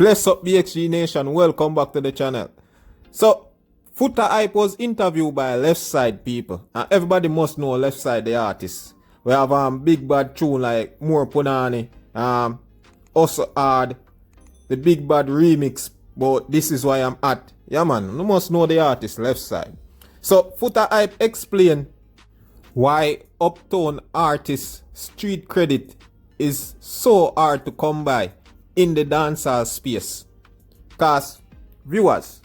Bless up BXG Nation, welcome back to the channel. So, Footahype was interviewed by LeftSide people. And everybody must know LeftSide the artist. We have big bad tune like More Punani, also hard, the Big Bad remix, but This Is Why I'm At. Yeah man, you must know the artist LeftSide. So, Footahype explained why uptown artists' street credit is so hard to come by in the dancehall space. Cause viewers,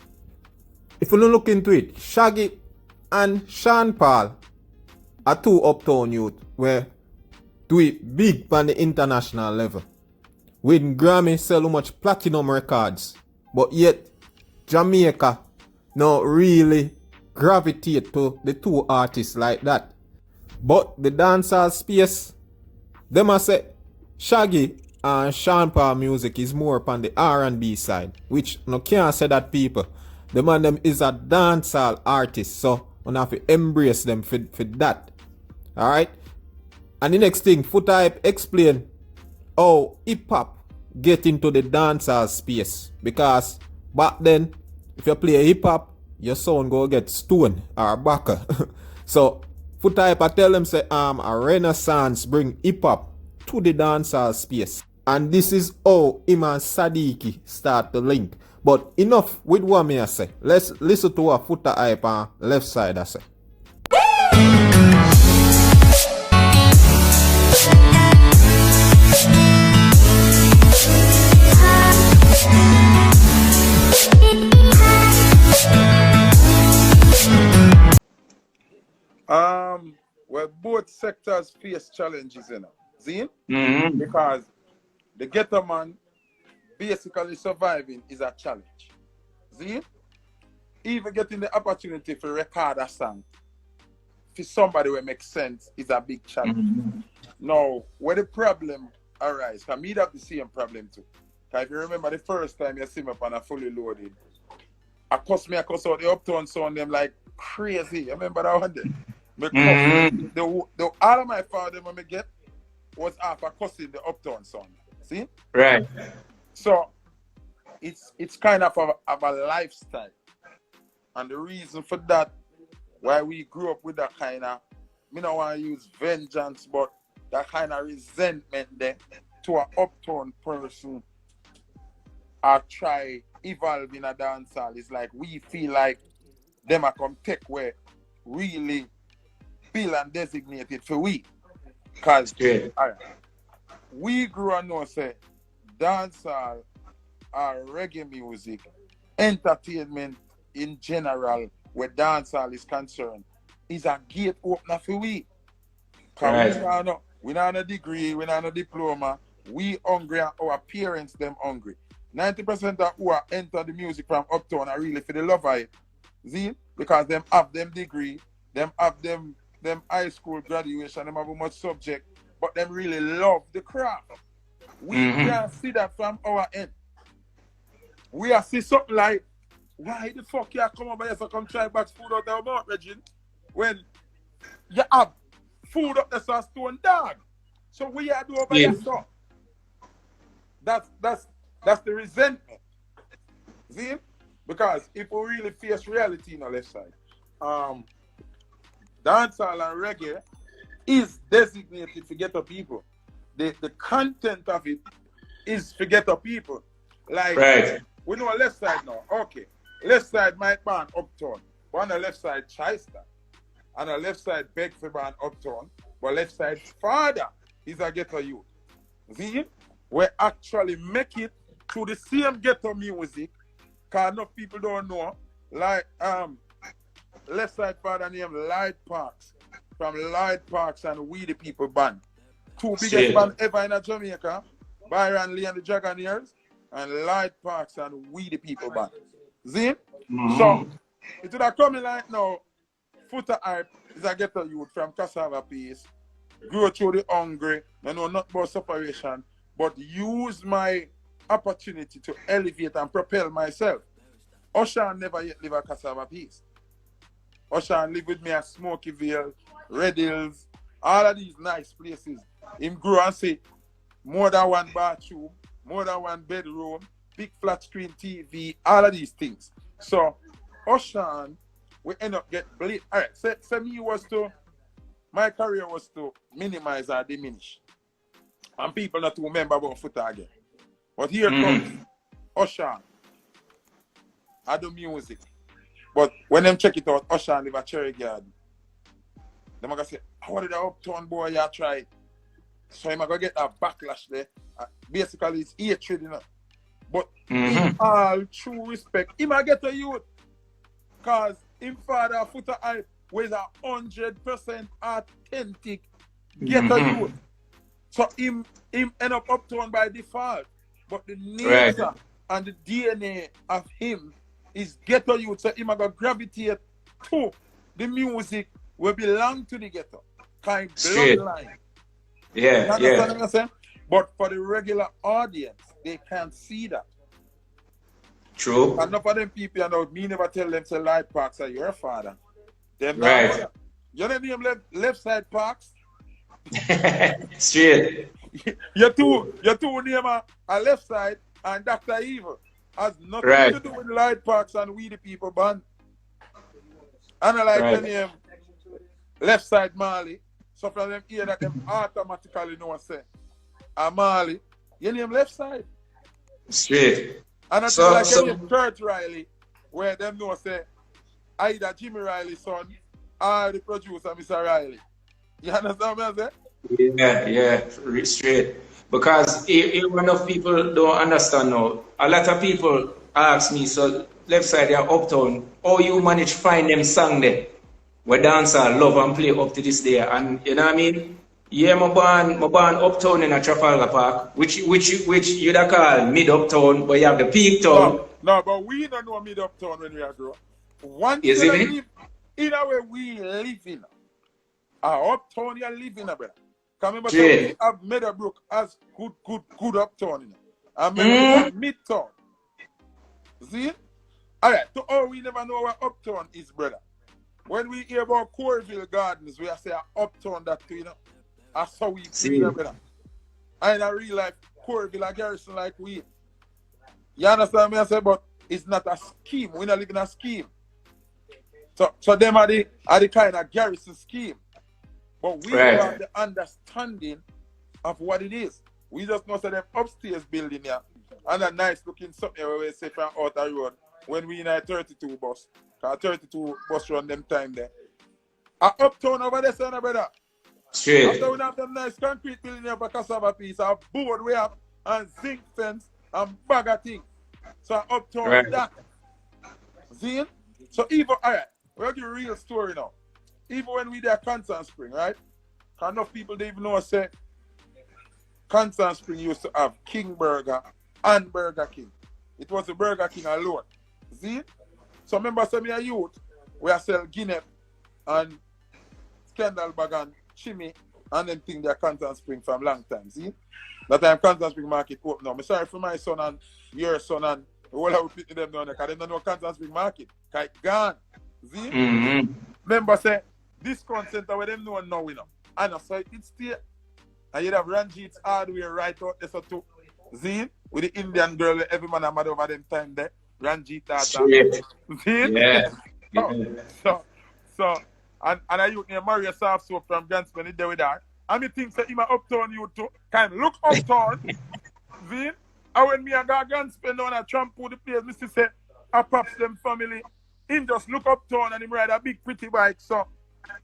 if you look into it, Shaggy and Sean Paul are two uptown youth where do it big on the international level. With Grammy sell how much platinum records, but yet Jamaica not really gravitate to the two artists like that. But the dancehall space, them a say Shaggy and Sean Paul music is more upon the R&B side, which no can't say that people. The man them is a dancehall artist, so you have to embrace them for that. Alright? And the next thing, Footahype explain how hip hop get into the dancehall space. Because back then, if you play hip hop, your sound go get stone or baka. So Footahype I tell them say a renaissance bring hip hop to the dancehall space. And this is how him and Sadiki start the link. But enough with what me I say. Let's listen to what Footahype and LeftSide I say. Well, both sectors face challenges, you know. See? Mm-hmm. Because the ghetto man basically surviving is a challenge. See? Even getting the opportunity to record a song for somebody who makes sense is a big challenge. Mm-hmm. Now, where the problem arises, because me have the same problem too. Because if you remember the first time you see me up on a fully loaded, I cuss out the uptown sound them like crazy. You remember that one day? Mm-hmm. The all of my father when me get was after cussing the uptown sound. See? Right. So it's kind of a lifestyle. And the reason for that, why we grew up with that kind of, me don't want to use vengeance, but that kind of resentment there to an uptown person or try evolving a dancehall. It's like we feel like them are come take where really feel and designated for we. Because we grew up know say dancehall or reggae music, entertainment in general, where dancehall is concerned, is a gate opener for we. Because we not a degree, we not a diploma, we hungry and our parents them hungry. 90% of who are enter the music from uptown are really for the love of it. See? Because them have them degree, them have them high school graduation, them have much subject, but them really love the craft. We can't see that from our end. We are see something like, why the fuck you come over here so come try box food out of our mouth, Regine? When you have food up there so stone dog. So we are doing over here so. That's the resentment. See? Because if we really face reality in the left side, dancehall and reggae is designated for ghetto people. The content of it is for ghetto people. Like, we know a left side now. Okay. Left side might ban uptown. But on the left side, Chester. On the left side, beg for ban uptown. But left side's father is a ghetto youth. See? We actually make it to the same ghetto music. Because enough people don't know. Like, left side father named Light Parks. From Light Parks and We the People band. Two biggest bands ever in Jamaica. Byron Lee and the Dragonaires. And Light Parks and We the People band. See? So, it would have coming like now, Footahype is a ghetto youth from Cassava Piece. Grow through the hungry. I know not about separation. But use my opportunity to elevate and propel myself. Oshan never yet live a Cassava Piece. Oshan live with me at Smokyville, Red Hills, all of these nice places. Him grow and say more than one bathroom, more than one bedroom, big flat screen TV, all of these things. So Oshan, we end up get bleed. All right, say me was to, my career was to minimize or diminish. And people not to remember about Footahype again. But here comes Oshan. I do music. But when them check it out, Oshan live at Cherry Garden. Them gonna say, how did the uptown boy you try? So I'm gonna get that backlash there. Basically, it's hatred, you know. But in all true respect, he might get a youth. Because him father, Footahype, was 100% authentic. Get a youth. So him end up uptown by default. But the nature and the DNA of him is ghetto youth. So him gonna gravitate to the music will belong to the ghetto. Kind bloodline. Yeah, you understand what I'm saying? But for the regular audience, they can't see that. True. And enough of them people, you know, me never tell them say Light Parks are your father. Them right. Now, you know name LeftSide Parks? Straight. you two name a LeftSide and Dr. Evil has nothing to do with Light Parks and We the People band. And I like the name LeftSide Marley. So from them hear that them automatically know what say. And Marley, your name LeftSide. Straight. And I feel like your name Kurt Riley, where them know say either Jimmy Riley's son or the producer, Mr. Riley. You understand what I'm saying? Yeah, straight. Because even if people don't understand now, a lot of people ask me, so LeftSide, you're uptown, how you manage to find them song there? Where dancer love and play up to this day. And you know what I mean? Yeah, my born uptown in a Trafalgar Park, which you'd call mid uptown, but you have the peak town. No, but we don't know mid uptown when we are growing. One thing live in a way we live in. Uptown you live in a brother. Because remember, so we have Meadowbrook as good uptown. You know? And Meadowbrook midtown. See? Alright, so we never know where uptown is, brother. When we hear about Corville Gardens, we say uptown that too, you know. That's how we feel, brother. And in real life, Corville and Garrison like we. You understand me? I say, but it's not a scheme. We're not living a scheme. So them are the kind of Garrison scheme. But we have the understanding of what it is. We just know that them upstairs building here and a nice looking something where we say from out the road when we in a 32 bus. Because 32 bus run them time there. Uptown over there, son, brother. Straight. After we have them nice concrete building here for cassava piece, a board we have, and zinc fence, and bag of things. So uptown that. See? So even, alright, we'll give you a real story now. Even when we there Constant Spring, right? Enough people don't even know, say, Constant Spring used to have King Burger and Burger King. It was the Burger King alone. See? So remember, some of your youth, we are sell Guinness and Scandal Bag and Chimmy and them things they are Constant Spring from long time. See? That time Constant Spring market open now. I'm sorry for my son and your son and the whole of them down there because they don't know Constant Spring market. Because it's gone. See? Remember, say, discount center where them know now, you know. And so it's still. And you'd have Ranjit's hardware right out there so too. See? With the Indian girl, every man had over them time there. Ranjit Tata. See? Yeah. So, and I youth named Maria Soft Soap from Ganspen, there with that. And me think that him a uptown youth too. Kind of look uptown. See? And when me and Ganspen down at Trampo the place, Mr. say, I pops them family. Him just look uptown and him ride a big pretty bike. So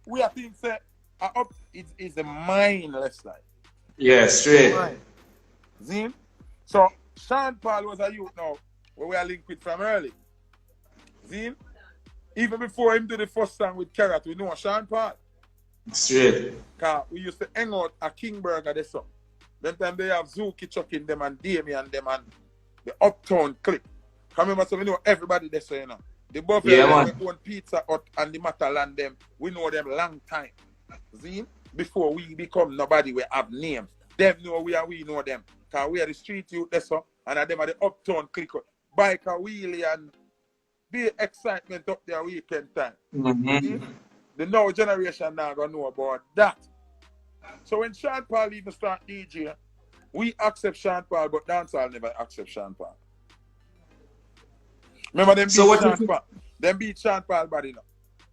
we are think say up it's the mind LeftSide. Yeah, straight. See? So Sean Paul was a youth now where we are linked with from early. See? Even before him do the first song with Carrot, we know Sean Paul. Straight. Cause we used to hang out at King Burger this song. Then time they have Zuki chucking them and Damien them and the uptown clique. Cause remember, so we know everybody there, so you know. The Buffalo own Pizza Hut and the Matalan them, we know them long time. See? Before we become nobody, we have names. Them know we know them. Because we are the street youth, that's all. And them are the uptown clique. Biker, wheelie, and big excitement up there weekend time. See? The now generation now gonna know about that. So when Sean Paul even start DJ, we accept Sean Paul, but dancehall never accept Sean Paul. Remember them So beat what you Sean think? Paul. Them beat Sean Paul body now.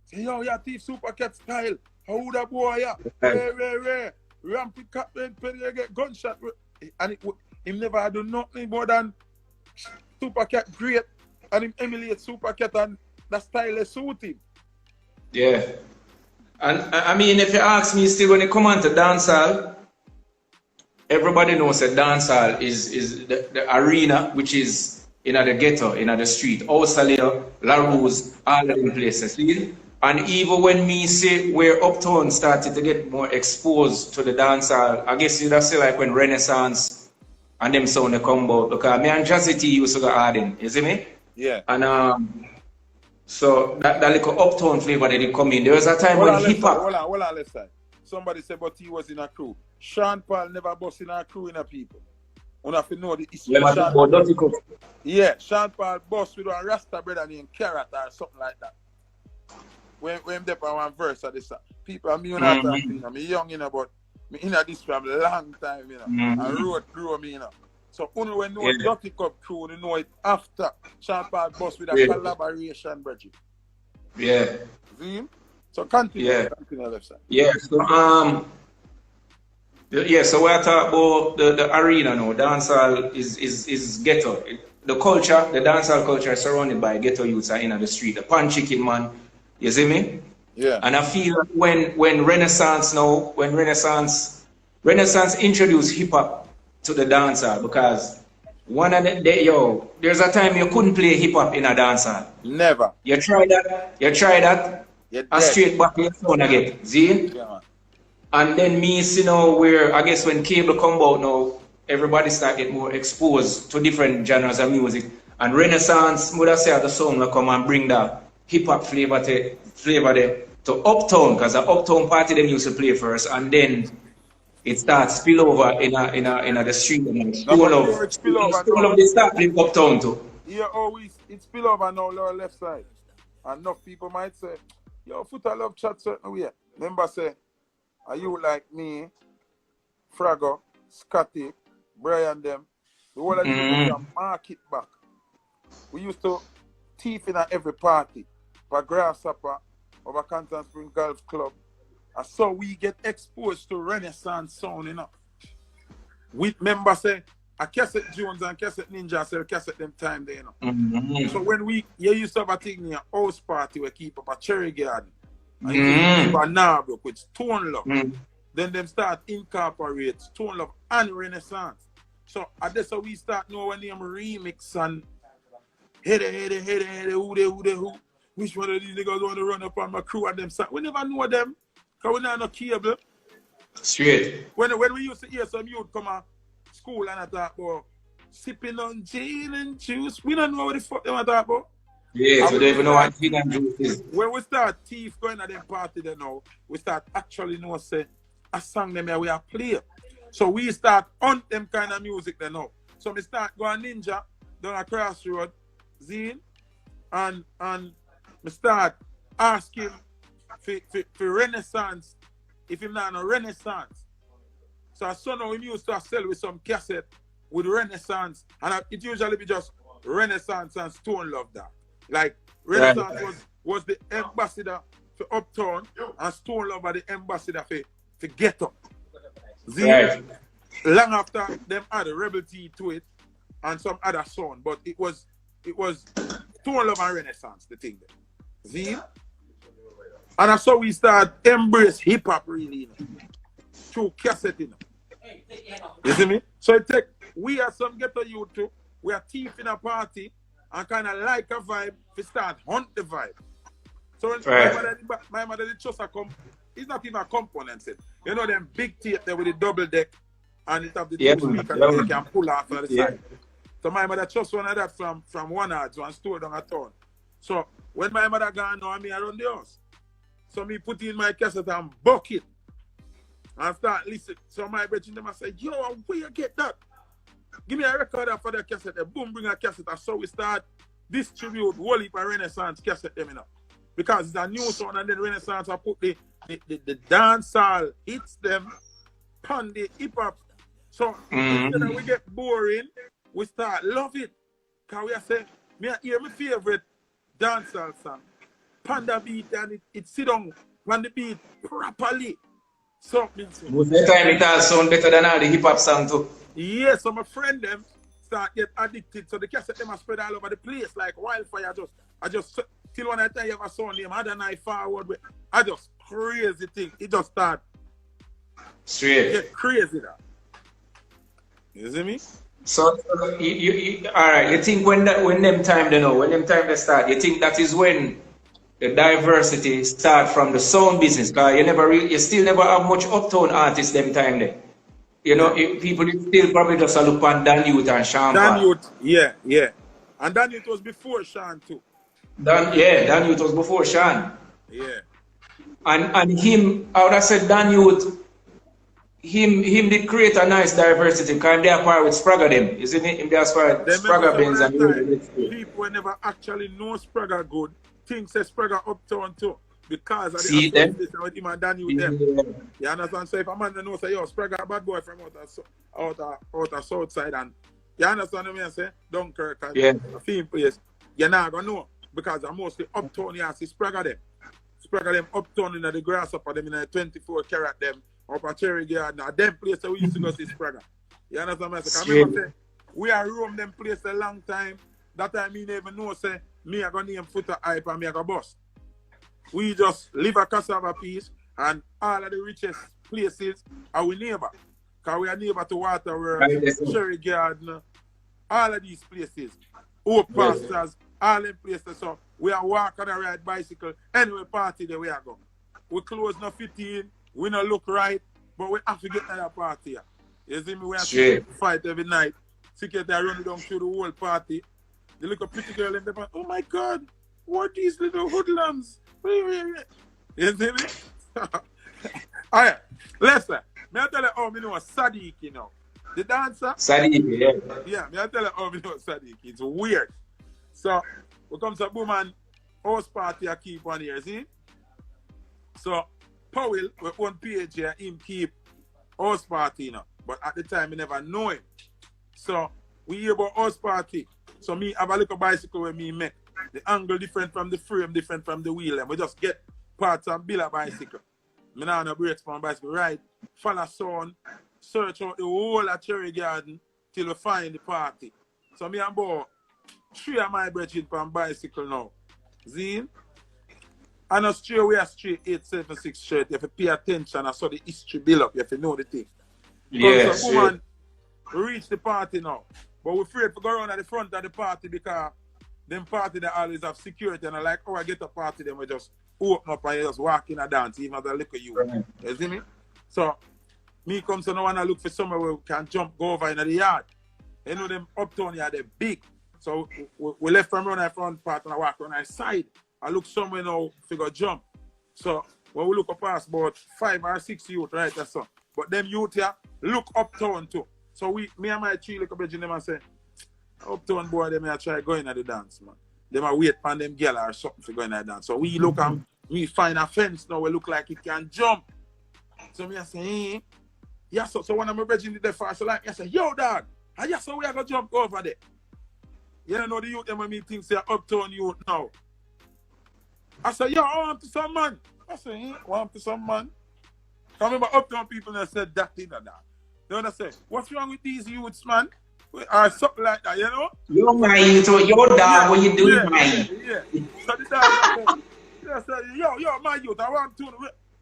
Say, yo, you thief Super Cat style. How would that boy, yeah? Rare. Rampy Captain, Penny, get gunshot. And him never do nothing more than Super Cat great. And him emulate Super Cat and that style suit him. Yeah. And I mean, if you ask me still when it come on to dancehall, everybody knows that dancehall is the arena which is in the ghetto, in the street. Australia, La Rose, all of them places. See? And even when me say where Uptown started to get more exposed to the dancehall, I guess you'd say like when Renaissance and them sound they come out. Because me and Jazzy T used to go hard in, you see me? Yeah. And so that little Uptown flavor that they come in. There was a time when hip hop. Hold on, left side. Somebody said, but he was in a crew. Sean Paul never bust in a crew in a people. You have to know the history. Yeah, Sean Paul bust with a Rasta brother named Carrot or something like that. When they on one verse of this, people, I'm young, you know, but me in this for a long time, you know. I wrote through me, you know. So only when you know Dirty Cup crew, you know it after Sean Paul bust with a collaboration, Bridget. Yeah. See? So continue left side. Yeah, so so we're talking about the arena now. Dancehall is ghetto. The culture, the dancehall culture is surrounded by ghetto youths are in the street. The pan chicken man, you see me? Yeah. And I feel when Renaissance introduced hip hop to the dancehall, because one of there's a time you couldn't play hip hop in a dancehall. Never. You try that. A straight back your phone again. See? Yeah. And then me see now where I guess when cable come out now, everybody start get more exposed to different genres of music. And Renaissance, would I say the song will come and bring that hip hop flavor there to Uptown, because the Uptown party them used to play first, and then it starts spill over in the street. They start playing Uptown too. Yeah, always it spill over now lower left side. And enough people might say, yo, Foota love chat certain way. Remember say, are you like me, Frago, Scotty, Brian them, the whole of the people mark it back. We used to thief in at every party, for Grasshopper, over Canton Spring Golf Club. And so we get exposed to Renaissance sound, you know. We remember say, a Cassette Jones and Cassette Ninja sell cassette them time there, you know. So when you used to have a thing in a house party, we keep up a cherry garden. And you keep a Narbrook with Stone Love. Then them start incorporate Stone Love and Renaissance. So that's how we start know when them remix and who. Which one of these niggas want to run up on my crew and them song. We never know them, because we not no cable. Straight. When we used to hear some youth come to school and I talk about sipping on gin and juice, we don't know what the fuck they want to talk about. Yeah, so they don't even know what gin and juice is. When we start thief going to them party then now, we start actually know say a song them here we are play. So we start on them kind of music then now. So we start going ninja down a crossroad, zine, and we start asking for Renaissance if him not a Renaissance. So as soon as we used to sell with some cassette with Renaissance, and it usually be just Renaissance and Stone Love that. Like Renaissance was the ambassador for Uptown and Stone Love was the ambassador for Ghetto. Long after them had a Rebel T to it and some other song, but it was Stone Love and Renaissance, the thing there. See? And that's how we start embrace hip hop really, you know, through cassette, you know. You see me? So we are some ghetto youth too. We are thief in a party and kind of like a vibe, we start hunt the vibe. So when my mother did just it's not even a component set. You know them big tape there with the double deck and it have the two speakers that you can pull off on the side. So my mother just one of that from one arts, one store down a town. So when my mother gone now, me around the house. So me put in my cassette and buck it. And start listening. So my brethren them I say, yo, where you get that? Give me a recorder for the cassette. Boom, bring a cassette. And so we start distribute whole heap of Renaissance cassette them, you know. Because it's a new song and then Renaissance I put the dancehall hits them on the hip hop. So instead of we get boring, we start love it. Because we say, Me I hear my favorite dancehall song. Panda beat and it sit down on the beat properly. Something. Most of the time it all sound better than all the hip hop song too. Yeah, so my friend them start get addicted. So the cassette them are spread all over the place like wildfire. I just till one time you have a sound name, I don't know forward with. I just crazy thing. It just start Straight. get crazy that. You see me? So you all right, you think when them time they start, you think that is when the diversity start from the sound business, because you still never have much uptown artists them time there. You know, people still probably just look on Dan Youth and Sean. Dan Youth, yeah. And Dan Youth was before Sean too. Dan Youth was before Sean. Yeah. And him, I would have said Dan Youth, him did create a nice diversity because they acquire with Spragga them. Isn't it? Him they acquire Spragga Benz and people never actually know Spragga good. Think say Spragga uptown too. Because of see the them with him and Danny with them. You understand? So if a man knows say, yo, Spragga a bad boy from out of south side, and you understand what I say? Dunkirk and a film place, you're not gonna know. Because I'm mostly uptown, you see Spragga them. Spragga them uptown in the grasshopper, them in the 24 carat them, up a cherry garden, and them place we used to go see Spragga. You understand what I say? I remember say, we are roam them place a long time. That time me never know say, me I gonna name Footahype and me I gonna bust. We just live a cassava piece and all of the richest places are we neighbor. Because we are neighbor to Waterworld, Cherry Garden, all of these places. Oak Pastures, all them places. So we are walk on a ride bicycle. Anyway, party there we are going. We close no 15, we not look right, but we have to get to that party. You see me? We have to fight every night. Secretly I run down through the whole party. The little pretty girl in the party, oh my God, what are these little hoodlums? You see me? Alright, listen. Me I tell you how me know Sadiq, you know. The dancer? Sadiq, yeah. Yeah, me I tell you how me know Sadiq. It's weird. So, we come to boom and house party I keep on here, see? So, Powell, with one page here, him keep house party, you know. But at the time, I never know him. So, we hear about house party. So, me have a little bicycle with me make. The angle different from the frame, different from the wheel. And we just get parts and build a bicycle. I don't have brakes for my bicycle. Right, follow sound, search out the whole of Cherry Garden till we find the party. So me and about 3 of my brethren from bicycle now. See? And a straight way, a straight 876 shirt. You have to pay attention and so the history build up. You have to know the thing. Yes. So woman, we reach the party now. But we're afraid to go around at the front of the party because them party they always have security and I like, oh, I get a party, then we just open up and you just walk in and dance, even as I look at you. Right. You see me? So, me come to no one and look for somewhere where we can jump, go over in the yard. You know, them uptown yard, they're big. So, we left from around the front part and I walk around the side. I look somewhere now, figure jump. So, when we look past about 5 or 6 youth, right, that's so. But them youth here, look uptown too. So, me and my 3 little bedroom, them and say, uptown boy, they may try going at the dance, man. They might wait for them girl or something for going at the dance. So we look and we find a fence now, we look like it can jump. So me I say, hey. Yeah, so when I'm bridging the fast, so like I say, yo dog, I just so we are gonna jump over there. You know the youth them when me think say uptown youth now. I say, yo, I want to some man. I say, hey, want to some man. I remember uptown people that said that thing or that. They wanna say, what's wrong with these youths, man? Or something like that, you know? Yo, man, so your dog, what you doing, man? Yeah. So the dog said, yo, my youth, I want to.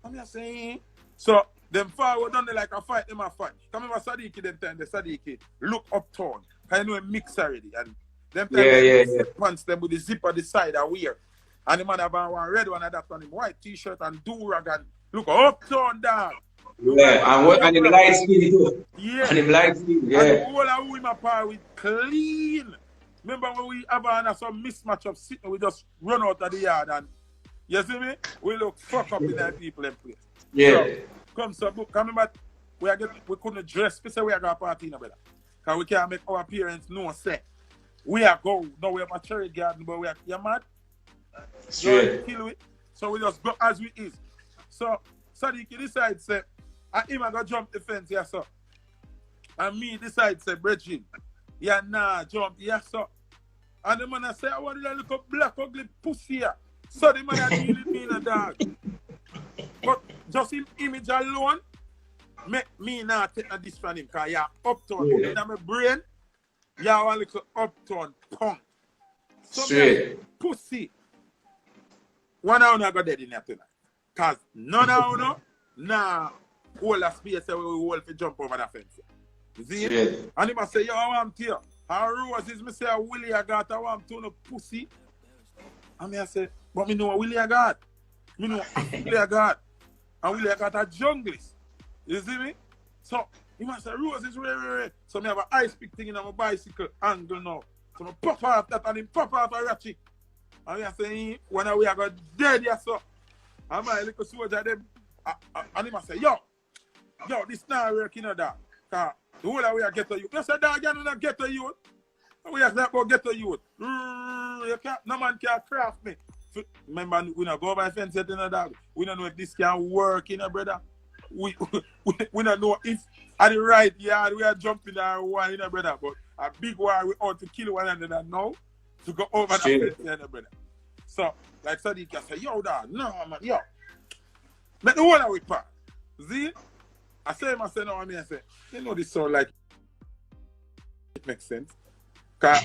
I'm just saying. So, them forward down there like a fight, them a fight. Come remember Sadiq, them time, the Sadiq, look uptown. I know a mix already. And them time, pants them with the zip on the side are weird. And the man have one red one and that one, white t-shirt and do-rag and look uptown, dog. Yeah, and him light skin too. Yeah. And him light skin, yeah. And the whole of we my power with clean. Remember when we have some mismatch of sitting, we just run out of the yard and you see me? We look fuck up in that people in place. Yeah. So remember we couldn't dress we say we are going to party in brother. Because we can't make our parents know say we are go. No, we have a cherry garden, but we are mad. Straight. So we just go as we is. So Sadiq decides say and him I go jump the fence, yes sir. And me decide say, Bridget, yeah nah jump, yes sir. And the man I say, I want to look up black ugly pussy here. So the man I deal with me in a dog. But just him image alone, make me not take this from him, because you're uptown. In my brain, you're a little uptown punk. So Straight. Pussy. One hour I got dead in here tonight. Because none of you nah hold a space where we hold to jump over the fence. You see? Straight. And he must say, yo, I want to you. And Rose is me say, Willie I got, I want to no pussy. And me I say, but me know what Willie I got. Me know what Willie I got. And Willie I got a junglist. You see me? So he must say, Rose is rare. So me have an ice pick thing in my bicycle angle now. So I pop off that and him pop off a ratchet. And I say, when we are got dead, yes, so. And my little soldier, them, and he must say, yo, this not working, you know, that. Because the whole of we are get to you. You say, dog, you don't get to you. We are not going to get to you. You can't, no man can craft me. Remember, we don't go over the fence, you know, dog. We don't know if this can work, you know, brother. We don't know if at the right yard we are jumping our one, you know, brother. But a big war, we ought to kill one another now to go over the fence, you know, brother. So, like Sadiq can say, yo, dog, no, man, yo. Make the whole of we part. See? I say, no, I mean, I say, you know, this sound like it makes sense. Because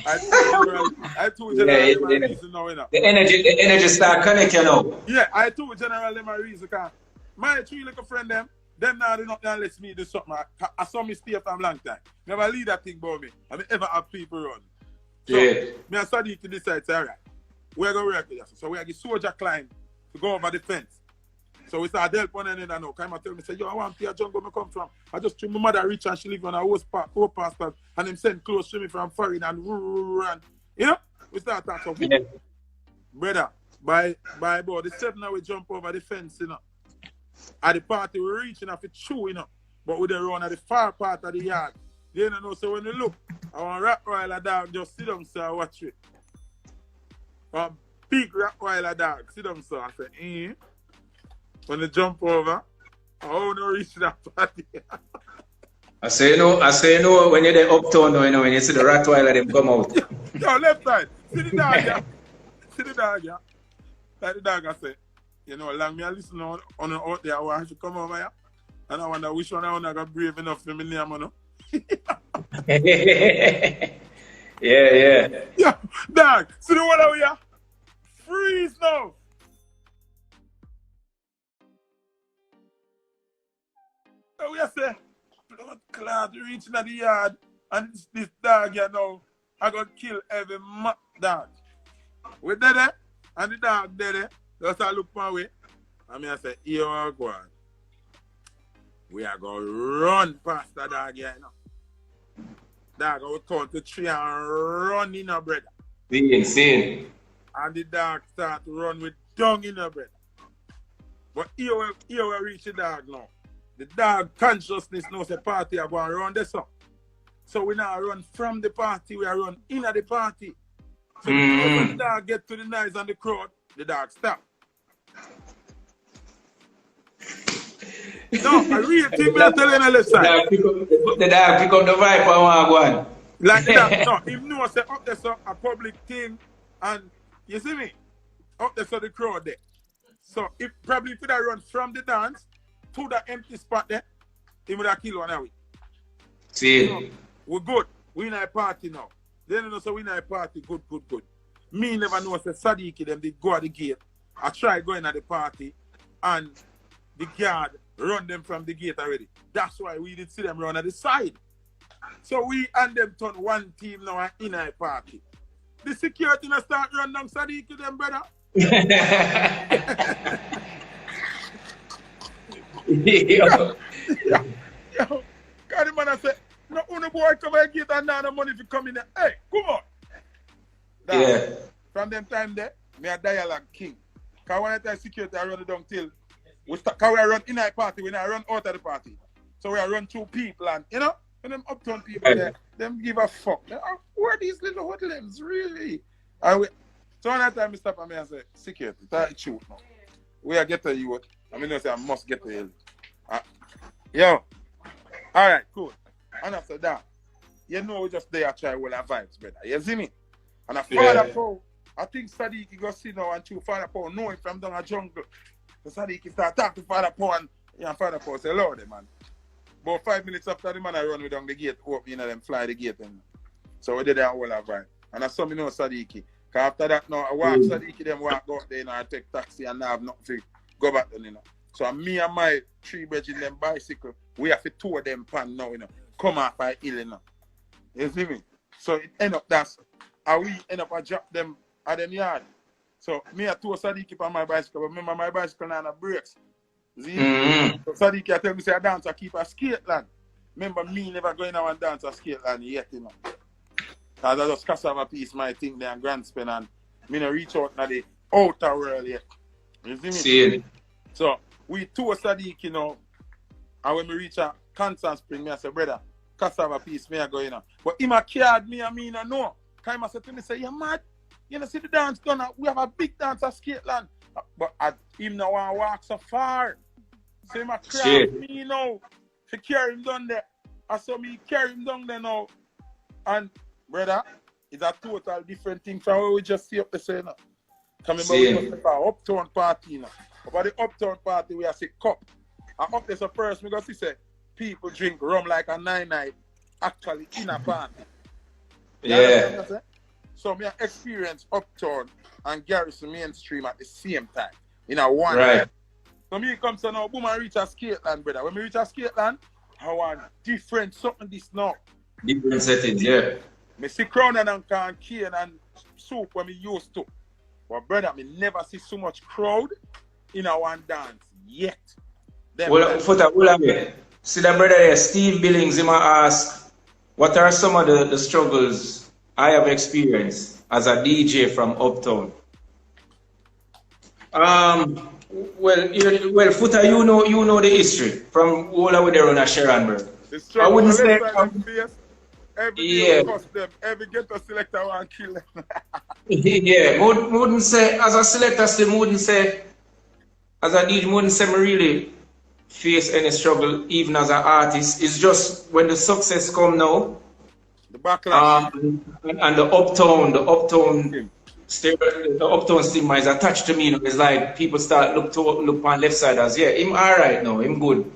I told generally my reason now, you know. The energy start connecting now. Yeah, I told generally my reason, because my three little friend, them now they not gonna let me do something. I saw me stay for a long time. Never leave that thing about me. I mean, ever have people run. So, me and Sadiq to decide, say, all right, we're going to work with us. So we are the soldier climb to go over the fence. So we start help one another now. Come and tell me, say, yo, I want to see a jungle where I come from. I just treat my mother rich and she live on a house pastor and them send clothes to me from foreign and you know? We start talking. Yeah. Brother, by about the 7 we jump over the fence, you know. At the party we reaching off the chew, you know. But we don't run at the far part of the yard. You know, so when you look, I want Rottweiler dog just sit down so I watch it. A big Rottweiler dog sit down so I say, when they jump over, I won't reach that party. I say no when you're there uptown, you know, when you see the Rottweiler, them come out. Yo, left side. See the dog, yeah. See the dog, yeah. Like the dog, I say, you know, long me I listen on out there, I want to come over here. And I wonder which one I want to get brave enough for me name, you know. Yeah. Yeah, dog, see the one over here? Freeze now. So we say, blood clot reaching at the yard, and this dog, you know, I got to kill every dog. We dead there, and the dog dead there. Just I look my way, and I say, here we go. We are going to run past the dog here, you know. Dog will count to 3 and run in our brother. Insane. And the dog start to run with dung in our brother. But here we reach the dog now. The dog consciousness knows the party are going to run this up. So we now run from the party, we are run in at the party. So when the dog get to the noise and the crowd, the dog stop. No, a real thing we are telling on the left side. The dog pick up the vibe and go on. Like that, no, him know say up there so a public thing, and you see me? Up there so the crowd there. So if probably if I run from the dance to the empty spot there, he would have killed one away. See? So, we're good. We in a party now. They don't know so we in a party, good. Me never know say Sadiq them they go at the gate. I try going at the party and the guard run them from the gate already. That's why we did see them run at the side. So we and them turn one team now in a party. The security now start run down Sadiq them, brother. Yo. God, the man said, no, one boy come and get and now the money to come in there. Hey, come on. Yeah. From them time there, me a dialogue king. Because when I tell security, I run it down till because we run in a party, we not run out of the party. So we run 2 people and, you know, when them uptown people there, them give a fuck. Who are these little hoodlums, really? So one time I stop and I say, security, that's true now. We are get to you. I mean, I say I must get to you. Yo. Alright, cool. And after that, you know we just there try all our vibes, brother. You see me? And a Father Paul, I think Sadiq go see now and chew Father Paul know him from down a jungle. So Sadiq start talk to Father Paul and Father Paul say, Lord, man. About 5 minutes after the man I run with down the gate, open them fly the gate. So we did that whole of right. And I saw me know Sadiq. Because after that now I walk Sadiq, them walk out there and I take taxi and I have nothing to go back then, you know. So me and my 3 brethren them bicycle, we have to tour them pan now, you know. Come off by hill, you know. You see me? So it end up that's how we end up I drop them at them yard. So me I tour Sadiq on my bicycle, but remember my bicycle now have brakes. See? So Sadiq I tell me say I dance I keep a skate land. Remember me never going out and dance a skate land yet, you know. Cause I just cassava piece my thing there and grand spin and me no reach out to the outer world yet. You see me? See. So we tour Sadiq, you know, and when we reach a Constant Spring, me I say, brother, cassava piece, me I go, you know. But him a card me and me no know. Cause him a say to me, say, you mad? You know, see the dance done, we have a big dance at Skateland. But him no want to walk so far. So him a crowd me, you know, to carry him down there. I saw me carry him down there now. And, brother, it's a total different thing from what we just see up there, say, you know. Coming back to the uptown party, you know. About the uptown party, we have a cup. And up there, so first, we go see, say, people drink rum like a 9-night, actually in a party. Yeah. So me experience uptown and Garrison mainstream at the same time. In a one. Right. So me come to now, boom, I reach a Skateland, brother. When we reach a Skateland, I want different something this now. Different settings, yeah. Me see crown and can cane and soup when me used to. But brother, me never see so much crowd in a one dance yet. Well, Footahype, see that brother there, Steve Billings, he might ask, what are some of the struggles I have experienced as a DJ from Uptown? Well, Foota, you know the history from all over there on a Sharon, bro. I wouldn't say. Every day them, every ghetto selector want to kill them. Yeah, wouldn't say as a selector, still wouldn't say as a DJ, wouldn't say me really face any struggle even as an artist. It's just when the success come now, the backlash and the uptown stigma is attached to me. You know, it's like people start look on LeftSide as him alright now, him good,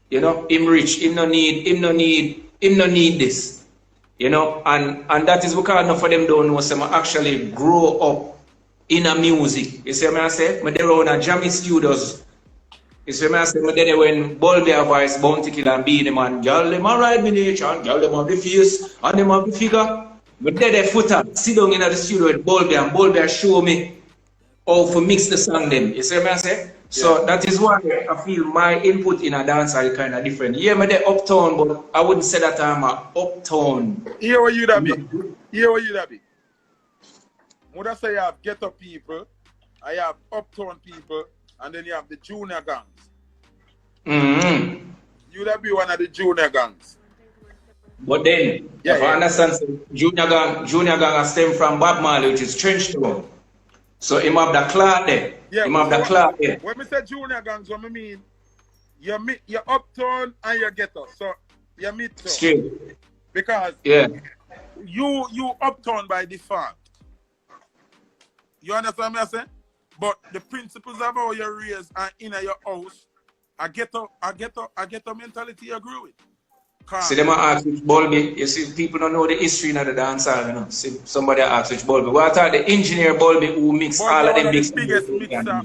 you know, him rich, him no need this. You know, and that is because enough of them don't know some actually grow up in a music. You see what I say? I there on a Jammy Studios. You see what I say? I there when Bulbia voice Bounty Killer and Beanie Man, girl them a ride me nature, and girl them have the face, and them have the figure. But there Foota, sit down in the studio with Bulbia, and Bulbia show me how to mix the song them. You see what I say? So that is why I feel my input in a dance are kind of different. Yeah, I'm there uptown, but I wouldn't say that I'm a uptown. Here where you that be? Would say you have ghetto people, I have uptown people, and then you have the junior gangs. You that be one of the junior gangs. But then, if I understand, junior gang stem from Bob Marley, which is Trenchtown. So him have the clock there. Yeah, him have the clock there. When we say junior gangs, what I mean, you're uptown and you're ghetto. So you meet so. Straight. Because you uptown by default. You understand what I'm saying? But the principles of how you're raised and in your house, I ghetto mentality you grew with. See them ask which Bulby. You see, people don't know the history of the dance hall, you know. See, somebody ask which Bulby. What are the engineer Bulby who mix all of them the biggest mixer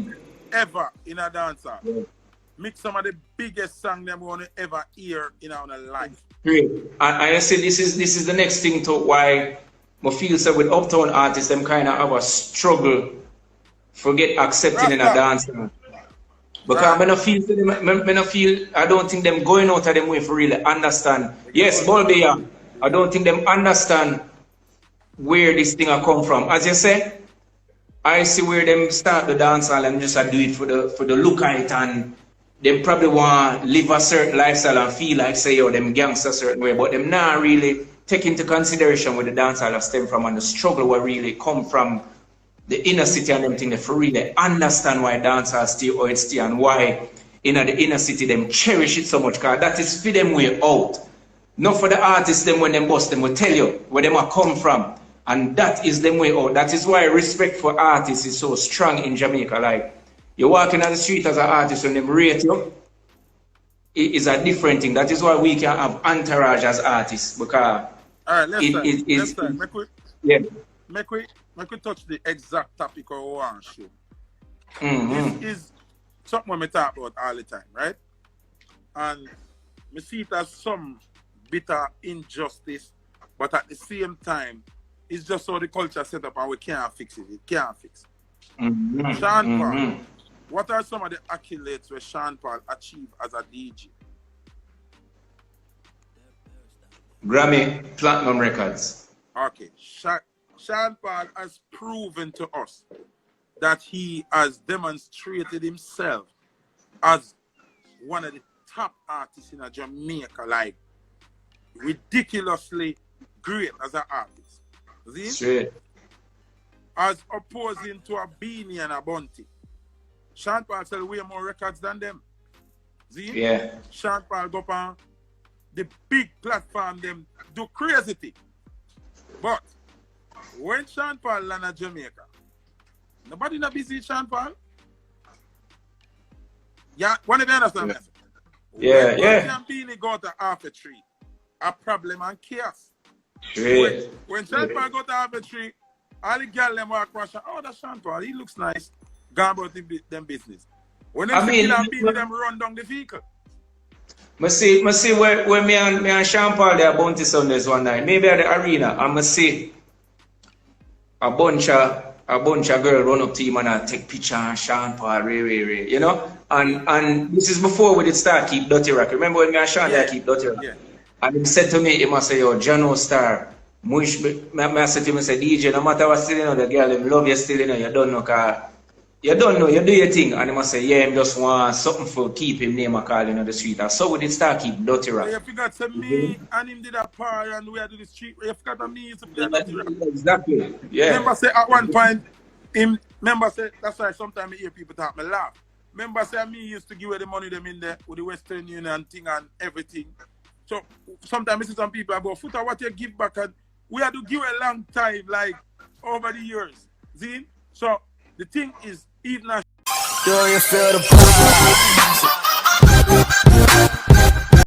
ever in a dance hall. Yeah. Mix some of the biggest songs them want to ever hear in our life. Great. And I say this is the next thing to why I feel so with uptown artists, them kind of have a struggle for get accepted in a dance hall. Because I don't think them going out of them way for really understand. Yes, Bulby, I don't think them understand where this thing I come from. As you say, I see where them start the dance hall and just do it for the look at it, and them probably want to live a certain lifestyle and feel like say yo them gangster certain way, but them not really take into consideration where the dance hall stem from and the struggle will really come from the inner city and them thing for really understand why dancehall still or it's still and why in the inner city them cherish it so much, because that is for them way out. Not for the artists them when them bust them will tell you where them are come from And that is the way out. That is why respect for artists is so strong in Jamaica. Like, you're walking on the street as an artist and them rate you, it is a different thing. That is why we can have entourage as artists, because All right, left it side. yeah. Make we touch the exact topic of our show. Mm-hmm. This is something we talk about all the time, right? And we see it as some bitter injustice, but at the same time, it's just how the culture set up and we can't fix it. It can't fix it. Mm-hmm. Sean Paul, what are some of the accolades where Sean Paul achieved as a DJ? Grammy Platinum Records. Okay, Sean Paul has proven to us that he has demonstrated himself as one of the top artists in Jamaica, like ridiculously great as an artist. See? Straight. As opposing to a Beanie and a Bunty. Sean Paul sell way more records than them. See? Yeah. Sean Paul go on the big platform, them do crazy thing. But when Sean Paul land at Jamaica, nobody not busy Sean Paul. Yeah, one of you understand that? Yeah, when yeah. Bunty and Beanie go to half a tree, a problem and chaos. Straight. When Sean Paul go to half a tree, all the girls them walk across, oh, that's Sean Paul, he looks nice. Go about them business. When them Beanie them run down the vehicle. I see where me and Sean Paul there Bounty Sundays one night. Maybe at the arena, and I see a bunch of girls run up to him and I take picture and Sean Paul, Ray, you know? And this is before we did start Keep Dirty Rock. Remember when me and Sean there Keep Dirty Rock? Yeah. And he said to me, he must say, yo, Jono Star, I said to him, say, DJ, no matter what still, you know, the girl, them love you still, you know, you don't know, cause you don't know, you do your thing. And he must say, yeah, him just want something for keep him name a calling on the street. And so we did start Keep Dirty Rock. You forgot to me and him did a par and we had to do the street. You forgot to me, used to play Dirty Rock. Exactly, yeah. Remember say at one point, remember say, that's why sometimes I hear people talk, me laugh. Remember say me used to give away the money them in there with the Western Union thing and everything. So sometimes I see some people about Foota, what you give back, and we had to give a long time, like over the years. See? So the thing is, even Do you feel the